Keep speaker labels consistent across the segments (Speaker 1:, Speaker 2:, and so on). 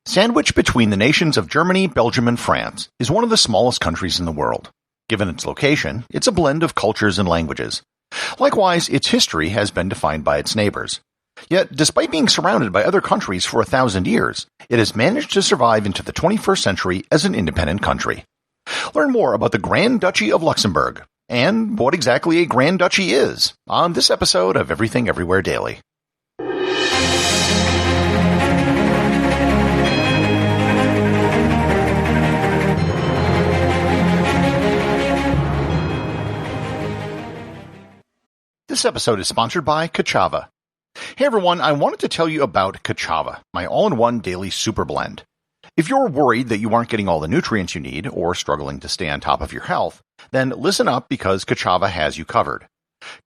Speaker 1: Sandwiched between the nations of Germany, Belgium, and France, is one of the smallest countries in the world. Given its location, it's a blend of cultures and languages. Likewise, its history has been defined by its neighbors. Yet, despite being surrounded by other countries for 1,000 years, it has managed to survive into the 21st century as an independent country. Learn more about the Grand Dutchy of Luxembourg, and what exactly a Grand Duchy is, on this episode of Everything Everywhere Daily. This episode is sponsored by Ka'Chava. Hey everyone, I wanted to tell you about Ka'Chava, my all-in-one daily super blend. If you're worried that you aren't getting all the nutrients you need or struggling to stay on top of your health, then listen up because Ka'Chava has you covered.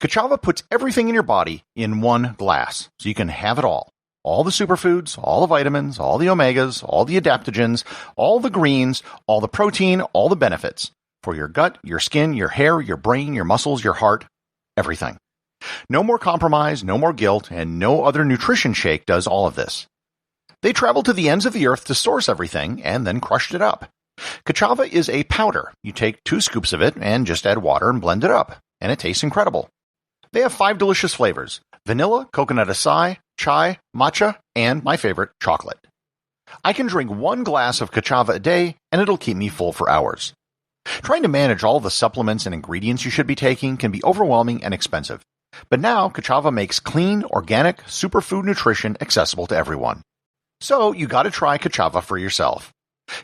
Speaker 1: Ka'Chava puts everything in your body in one glass, so you can have it all. All the superfoods, all the vitamins, all the omegas, all the adaptogens, all the greens, all the protein, all the benefits. For your gut, your skin, your hair, your brain, your muscles, your heart, everything. No more compromise, no more guilt, and no other nutrition shake does all of this. They traveled to the ends of the earth to source everything and then crushed it up. Ka'Chava is a powder. You take 2 scoops of it and just add water and blend it up, and it tastes incredible. They have 5 delicious flavors: vanilla, coconut acai, chai, matcha, and my favorite, chocolate. I can drink 1 glass of Ka'Chava a day, and it'll keep me full for hours. Trying to manage all the supplements and ingredients you should be taking can be overwhelming and expensive. But now, Ka'Chava makes clean, organic, superfood nutrition accessible to everyone. So, you gotta try Ka'Chava for yourself.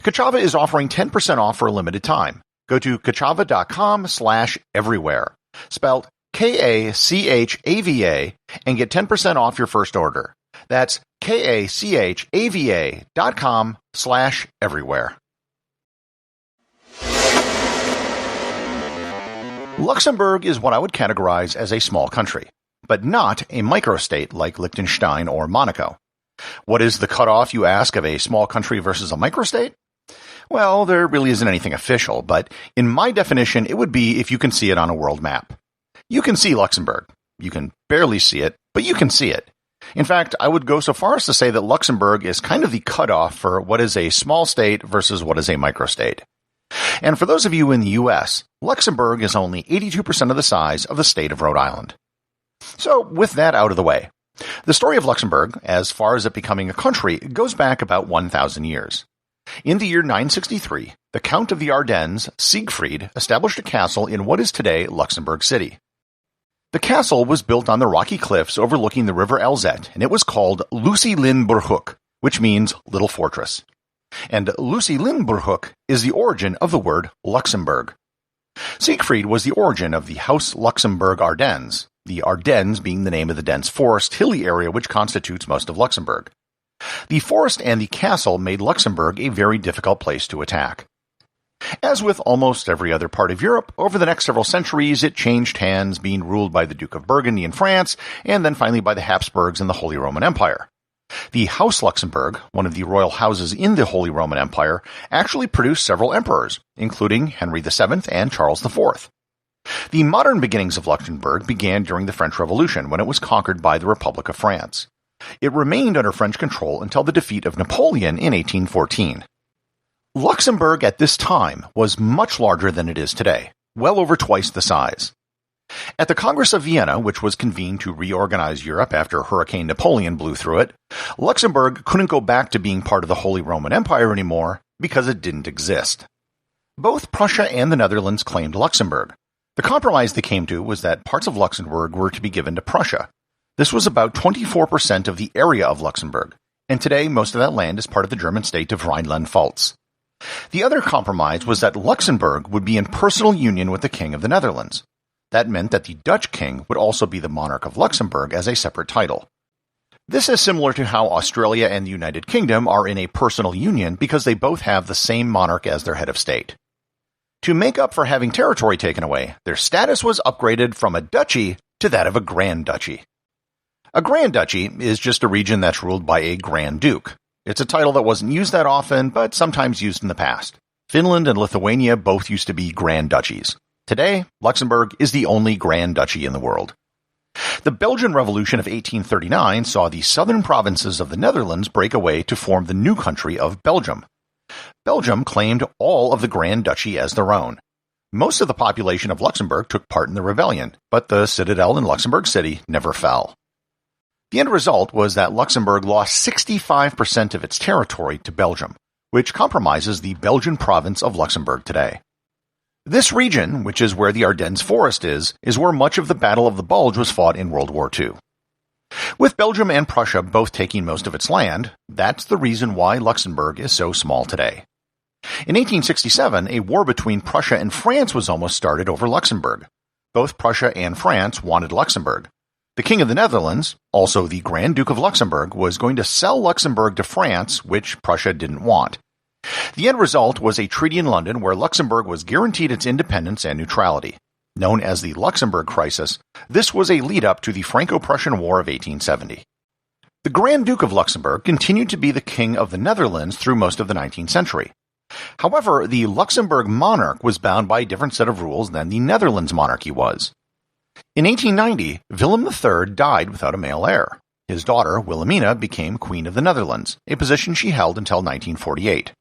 Speaker 1: Ka'Chava is offering 10% off for a limited time. Go to kachava.com/everywhere, spelled Kachava, and get 10% off your first order. That's kachava.com/everywhere. Luxembourg is what I would categorize as a small country, but not a microstate like Liechtenstein or Monaco. What is the cutoff, you ask, of a small country versus a microstate? Well, there really isn't anything official, but in my definition, it would be if you can see it on a world map. You can see Luxembourg. You can barely see it, but you can see it. In fact, I would go so far as to say that Luxembourg is kind of the cutoff for what is a small state versus what is a microstate. And for those of you in the U.S., Luxembourg is only 82% of the size of the state of Rhode Island. So, with that out of the way, the story of Luxembourg, as far as it becoming a country, goes back about 1,000 years. In the year 963, the Count of the Ardennes, Siegfried, established a castle in what is today Luxembourg City. The castle was built on the rocky cliffs overlooking the river Elzet, and it was called Lucy-Lin-Burhoek, which means Little Fortress. And Lucy-Lin-Burhoek is the origin of the word Luxembourg. Siegfried was the origin of the House Luxembourg Ardennes, the Ardennes being the name of the dense forest, hilly area which constitutes most of Luxembourg. The forest and the castle made Luxembourg a very difficult place to attack. As with almost every other part of Europe, over the next several centuries it changed hands, being ruled by the Duke of Burgundy in France, and then finally by the Habsburgs in the Holy Roman Empire. The House Luxembourg, one of the royal houses in the Holy Roman Empire, actually produced several emperors, including Henry VII and Charles IV. The modern beginnings of Luxembourg began during the French Revolution when it was conquered by the Republic of France. It remained under French control until the defeat of Napoleon in 1814. Luxembourg at this time was much larger than it is today, well over twice the size. At the Congress of Vienna, which was convened to reorganize Europe after Hurricane Napoleon blew through it, Luxembourg couldn't go back to being part of the Holy Roman Empire anymore because it didn't exist. Both Prussia and the Netherlands claimed Luxembourg. The compromise they came to was that parts of Luxembourg were to be given to Prussia. This was about 24% of the area of Luxembourg, and today most of that land is part of the German state of Rhineland-Pfalz. The other compromise was that Luxembourg would be in personal union with the King of the Netherlands. That meant that the Dutch king would also be the monarch of Luxembourg as a separate title. This is similar to how Australia and the United Kingdom are in a personal union because they both have the same monarch as their head of state. To make up for having territory taken away, their status was upgraded from a duchy to that of a Grand Dutchy. A Grand Duchy is just a region that's ruled by a Grand Duke. It's a title that wasn't used that often, but sometimes used in the past. Finland and Lithuania both used to be Grand Duchies. Today, Luxembourg is the only Grand Duchy in the world. The Belgian Revolution of 1839 saw the southern provinces of the Netherlands break away to form the new country of Belgium. Belgium claimed all of the Grand Dutchy as their own. Most of the population of Luxembourg took part in the rebellion, but the citadel in Luxembourg City never fell. The end result was that Luxembourg lost 65% of its territory to Belgium, which compromises the Belgian province of Luxembourg today. This region, which is where the Ardennes forest is where much of the Battle of the Bulge was fought in World War II. With Belgium and Prussia both taking most of its land, that's the reason why Luxembourg is so small today. In 1867, a war between Prussia and France was almost started over Luxembourg. Both Prussia and France wanted Luxembourg. The King of the Netherlands, also the Grand Duke of Luxembourg, was going to sell Luxembourg to France, which Prussia didn't want. The end result was a treaty in London where Luxembourg was guaranteed its independence and neutrality. Known as the Luxembourg Crisis, this was a lead-up to the Franco-Prussian War of 1870. The Grand Duke of Luxembourg continued to be the King of the Netherlands through most of the 19th century. However, the Luxembourg monarch was bound by a different set of rules than the Netherlands monarchy was. In 1890, Willem III died without a male heir. His daughter, Wilhelmina, became Queen of the Netherlands, a position she held until 1948.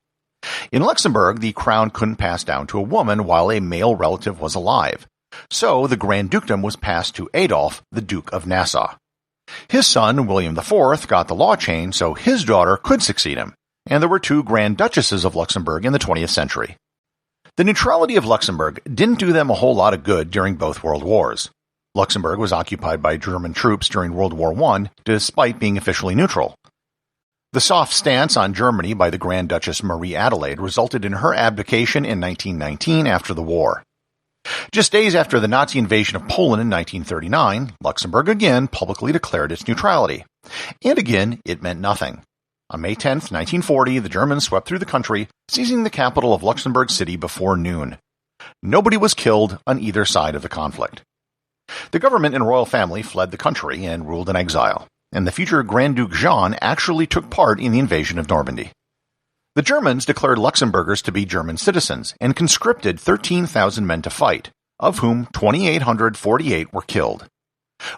Speaker 1: In Luxembourg, the crown couldn't pass down to a woman while a male relative was alive, so the Grand Dukedom was passed to Adolf, the Duke of Nassau. His son, William IV, got the law changed so his daughter could succeed him, and there were two Grand Duchesses of Luxembourg in the 20th century. The neutrality of Luxembourg didn't do them a whole lot of good during both world wars. Luxembourg was occupied by German troops during World War I, despite being officially neutral. The soft stance on Germany by the Grand Duchess Marie Adelaide resulted in her abdication in 1919 after the war. Just days after the Nazi invasion of Poland in 1939, Luxembourg again publicly declared its neutrality. And again, it meant nothing. On May 10, 1940, the Germans swept through the country, seizing the capital of Luxembourg City before noon. Nobody was killed on either side of the conflict. The government and royal family fled the country and ruled in exile, and the future Grand Duke Jean actually took part in the invasion of Normandy. The Germans declared Luxembourgers to be German citizens and conscripted 13,000 men to fight, of whom 2,848 were killed.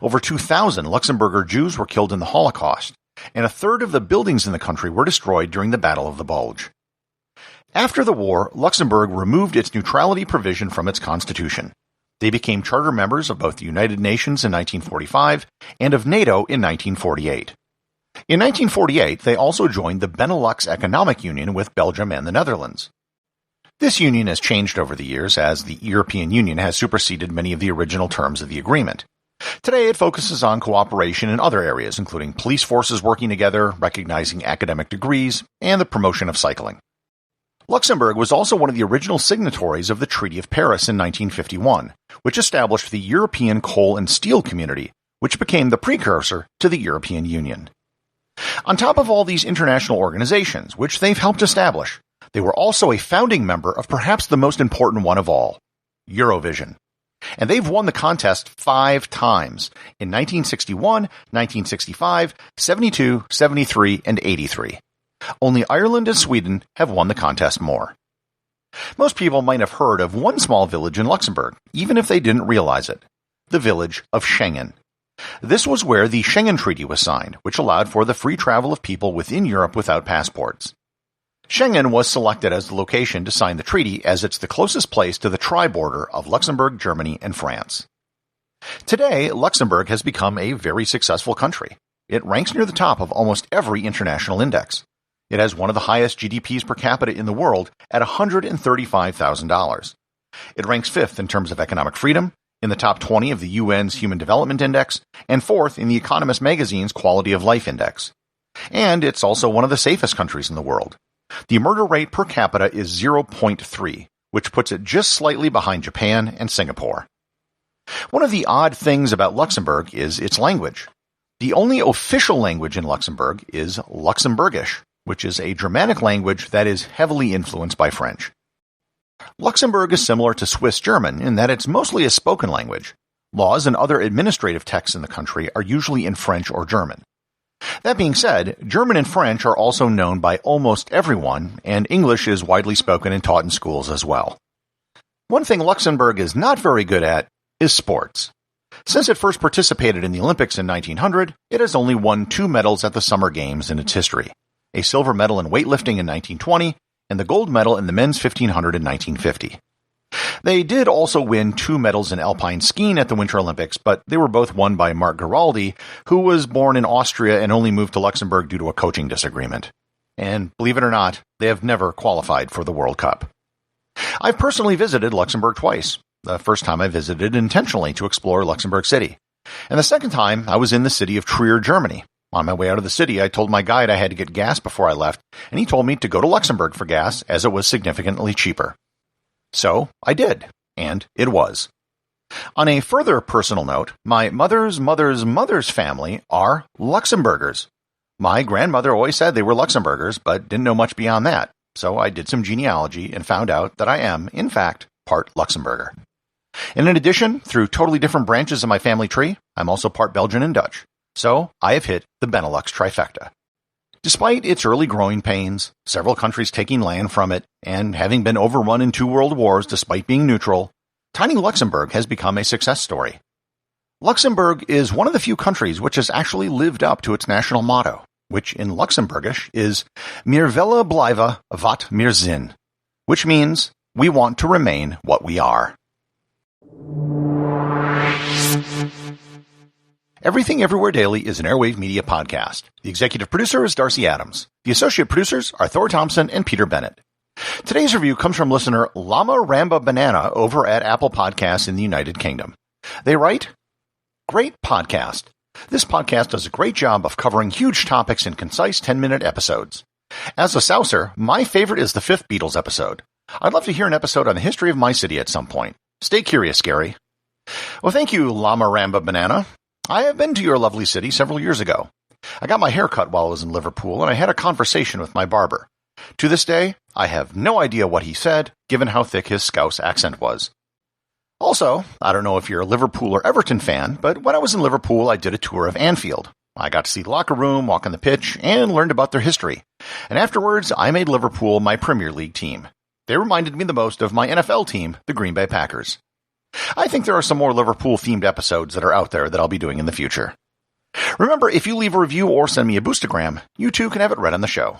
Speaker 1: Over 2,000 Luxembourger Jews were killed in the Holocaust, and a third of the buildings in the country were destroyed during the Battle of the Bulge. After the war, Luxembourg removed its neutrality provision from its constitution. They became charter members of both the United Nations in 1945 and of NATO in 1948. In 1948, they also joined the Benelux Economic Union with Belgium and the Netherlands. This union has changed over the years as the European Union has superseded many of the original terms of the agreement. Today, it focuses on cooperation in other areas, including police forces working together, recognizing academic degrees, and the promotion of cycling. Luxembourg was also one of the original signatories of the Treaty of Paris in 1951, which established the European Coal and Steel Community, which became the precursor to the European Union. On top of all these international organizations, which they've helped establish, they were also a founding member of perhaps the most important one of all, Eurovision. And they've won the contest 5 times, in 1961, 1965, 72, 73, and 83. Only Ireland and Sweden have won the contest more. Most people might have heard of one small village in Luxembourg, even if they didn't realize it, the Village of Schengen. This was where the Schengen Treaty was signed, which allowed for the free travel of people within Europe without passports. Schengen was selected as the location to sign the treaty as it's the closest place to the tri-border of Luxembourg, Germany, and France. Today, Luxembourg has become a very successful country. It ranks near the top of almost every international index. It has one of the highest GDPs per capita in the world at $135,000. It ranks 5th in terms of economic freedom, in the top 20 of the UN's Human Development Index, and 4th in the Economist magazine's Quality of Life Index. And it's also one of the safest countries in the world. The murder rate per capita is 0.3, which puts it just slightly behind Japan and Singapore. One of the odd things about Luxembourg is its language. The only official language in Luxembourg is Luxembourgish, which is a Germanic language that is heavily influenced by French. Luxembourg is similar to Swiss German in that it's mostly a spoken language. Laws and other administrative texts in the country are usually in French or German. That being said, German and French are also known by almost everyone, and English is widely spoken and taught in schools as well. One thing Luxembourg is not very good at is sports. Since it first participated in the Olympics in 1900, it has only won 2 medals at the Summer Games in its history, a silver medal in weightlifting in 1920 and the gold medal in the men's 1500 in 1950. They did also win 2 medals in alpine skiing at the Winter Olympics, but they were both won by Marc Giraldi, who was born in Austria and only moved to Luxembourg due to a coaching disagreement. And believe it or not, they have never qualified for the World Cup. I've personally visited Luxembourg twice. The first time I visited intentionally to explore Luxembourg City. And the second time, I was in the city of Trier, Germany. On my way out of the city, I told my guide I had to get gas before I left, and he told me to go to Luxembourg for gas as it was significantly cheaper. So I did, and it was. On a further personal note, my mother's mother's mother's family are Luxembourgers. My grandmother always said they were Luxembourgers, but didn't know much beyond that. So I did some genealogy and found out that I am, in fact, part Luxembourger. And in addition, through totally different branches of my family tree, I'm also part Belgian and Dutch. So I have hit the Benelux trifecta. Despite its early growing pains, several countries taking land from it, and having been overrun in 2 world wars despite being neutral, tiny Luxembourg has become a success story. Luxembourg is one of the few countries which has actually lived up to its national motto, which in Luxembourgish is "Wir willen blijven wat wir zijn," which means we want to remain what we are. Everything Everywhere Daily is an Airwave Media podcast. The executive producer is Darcy Adams. The associate producers are Thor, Thomsen, and Peter Bennett. Today's review comes from listener Llama Ramba Banana over at Apple Podcasts in the United Kingdom. They write, "Great podcast. This podcast does a great job of covering huge topics in concise 10-minute episodes. As a Souser, my favorite is the 5th Beatles episode. I'd love to hear an episode on the history of my city at some point. Stay curious, Gary." Well, thank you, Llama Ramba Banana. I have been to your lovely city several years ago. I got my hair cut while I was in Liverpool, and I had a conversation with my barber. To this day, I have no idea what he said, given how thick his Scouse accent was. Also, I don't know if you're a Liverpool or Everton fan, but when I was in Liverpool, I did a tour of Anfield. I got to see the locker room, walk on the pitch, and learned about their history. And afterwards, I made Liverpool my Premier League team. They reminded me the most of my NFL team, the Green Bay Packers. I think there are some more Liverpool-themed episodes that are out there that I'll be doing in the future. Remember, if you leave a review or send me a boostagram, you too can have it read on the show.